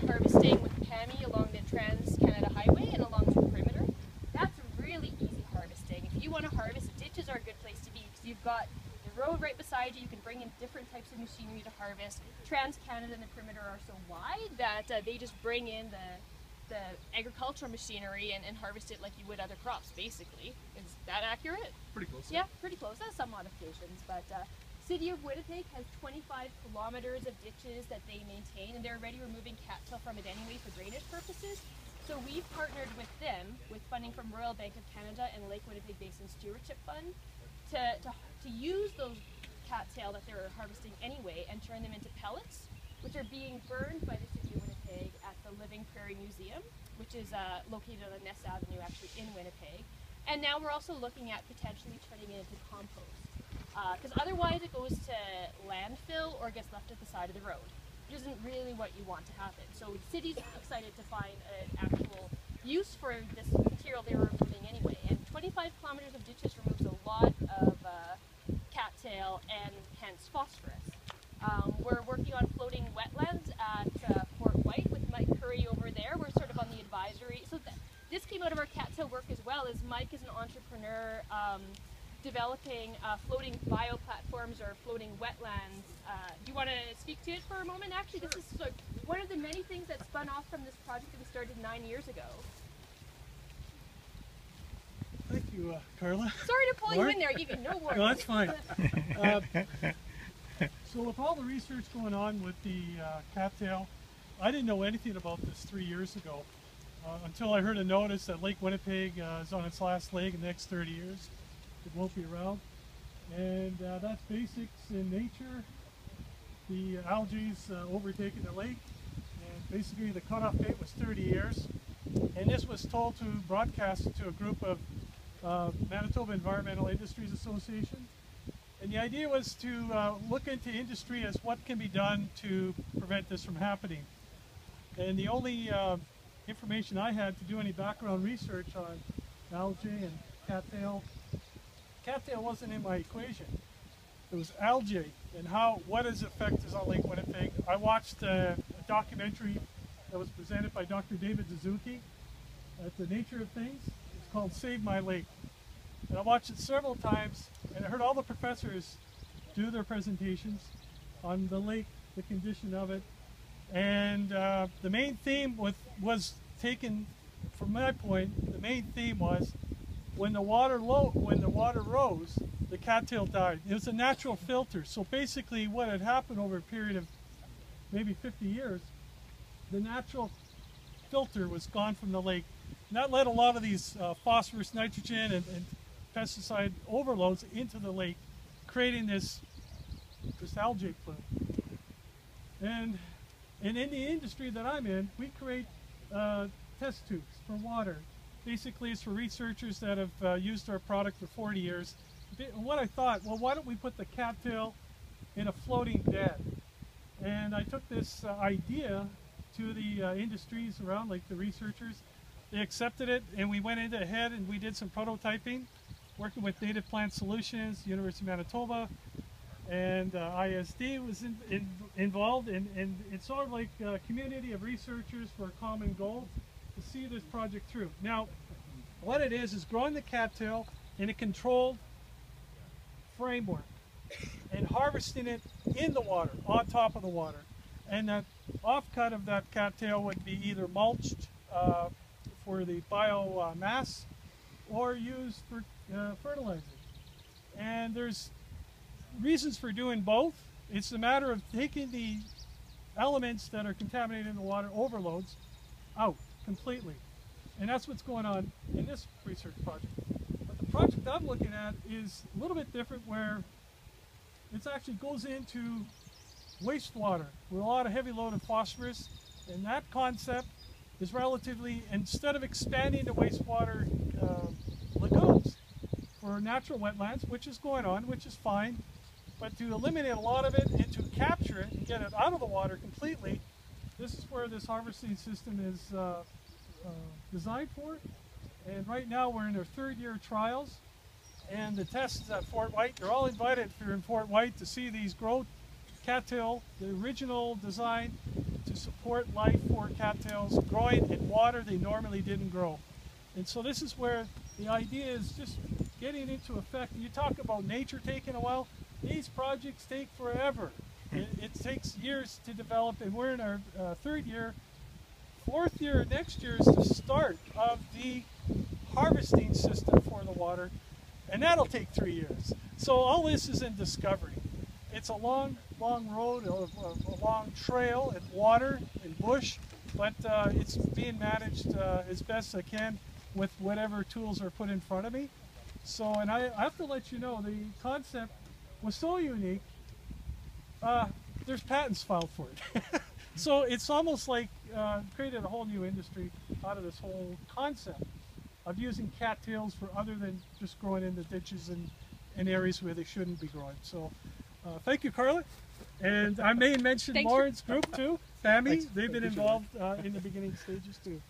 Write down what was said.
harvesting with PAMI along the Trans-Canada Highway and along the perimeter. That's really easy harvesting. If you want to harvest, ditches are a good place to be because you've got the road right beside you. You can bring in different types of machinery to harvest. Trans-Canada and the perimeter are so wide that they just bring in the agricultural machinery and harvest it like you would other crops, basically. Is that accurate? Pretty close. Yeah, pretty close. There's some modifications, but City of Winnipeg has 25 kilometers of ditches that they maintain, and they're already removing cattail from it anyway for drainage purposes. So we've partnered with them with funding from Royal Bank of Canada and Lake Winnipeg Basin Stewardship Fund to use those cattail that they're harvesting anyway and turn them into pellets, which are being burned by the City of Winnipeg at the Living Prairie Museum, which is located on Ness Avenue, actually in Winnipeg. And now we're also looking at potentially turning it into compost, because otherwise it goes to landfill or gets left at the side of the road, which isn't really what you want to happen. So the city's excited to find an actual use for this material they were removing anyway. And 25 kilometers of ditches removes a lot of cattail and hence phosphorus. We're working on floating wetlands at FortWhyte with Mike Curry over there. We're sort of on the advisory. So this came out of our cattail work as well, as Mike is an entrepreneur developing floating bio platforms or floating wetlands. Do you want to speak to it for a moment? Actually, this is sort of one of the many things that spun off from this project that we started 9 years ago. Thank you, Carla. Sorry to pull you in there, give you no warning. No, that's fine. So with all the research going on with the cattail, I didn't know anything about this 3 years ago until I heard a notice that Lake Winnipeg is on its last leg in the next 30 years. It won't be around. And that's basics in nature. The algae's overtaken the lake. And basically the cutoff date was 30 years. And this was told to broadcast to a group of Manitoba Environmental Industries Association. And the idea was to look into industry as what can be done to prevent this from happening. And the only information I had to do any background research on algae and cattail wasn't in my equation. It was algae and what its effect is on Lake Winnipeg. I watched a documentary that was presented by Dr. David Suzuki at the Nature of Things. It's called Save My Lake. And I watched it several times, and I heard all the professors do their presentations on the lake, the condition of it. And the main theme was taken, from my point, the main theme was when the water rose, the cattail died. It was a natural filter. So basically what had happened over a period of maybe 50 years, the natural filter was gone from the lake. And that led a lot of these phosphorus, nitrogen, and pesticide overloads into the lake, creating this algae plume. And in the industry that I'm in, we create test tubes for water. Basically, it's for researchers that have used our product for 40 years. And what I thought, well, why don't we put the cattail in a floating bed? And I took this idea to the industries around, like the researchers. They accepted it, and we went ahead and we did some prototyping, working with Native Plant Solutions, University of Manitoba, and ISD was involved, and it's sort of like a community of researchers for a common goal to see this project through. Now, what it is growing the cattail in a controlled framework and harvesting it in the water, on top of the water. And that offcut of that cattail would be either mulched for the biomass or used for fertilizer. And there's reasons for doing both. It's a matter of taking the elements that are contaminated in the water, overloads, out completely. And that's what's going on in this research project. But the project I'm looking at is a little bit different, where it actually goes into wastewater with a lot of heavy load of phosphorus. And that concept is relatively, instead of expanding the wastewater lagoons for natural wetlands, which is going on, which is fine, but to eliminate a lot of it and to capture it and get it out of the water completely, this is where this harvesting system is designed for. And right now we're in our 3rd year trials, and the tests at FortWhyte. You're all invited if you're in FortWhyte to see these grow cattail, the original design, to support life for cattails growing in water they normally didn't grow. And so this is where the idea is just getting into effect. You talk about nature taking a while. These projects take forever. It takes years to develop, and we're in our third year. Fourth year next year is the start of the harvesting system for the water, and that'll take 3 years. So all this is in discovery. It's a long, long road, a long trail in water and bush, but it's being managed as best I can with whatever tools are put in front of me. So, and I have to let you know, the concept was so unique, there's patents filed for it. So it's almost like created a whole new industry out of this whole concept of using cattails for other than just growing in the ditches and in areas where they shouldn't be growing. So thank you, Carla. And I may mention Lauren's group too, FAMI. They've been involved in the beginning stages too.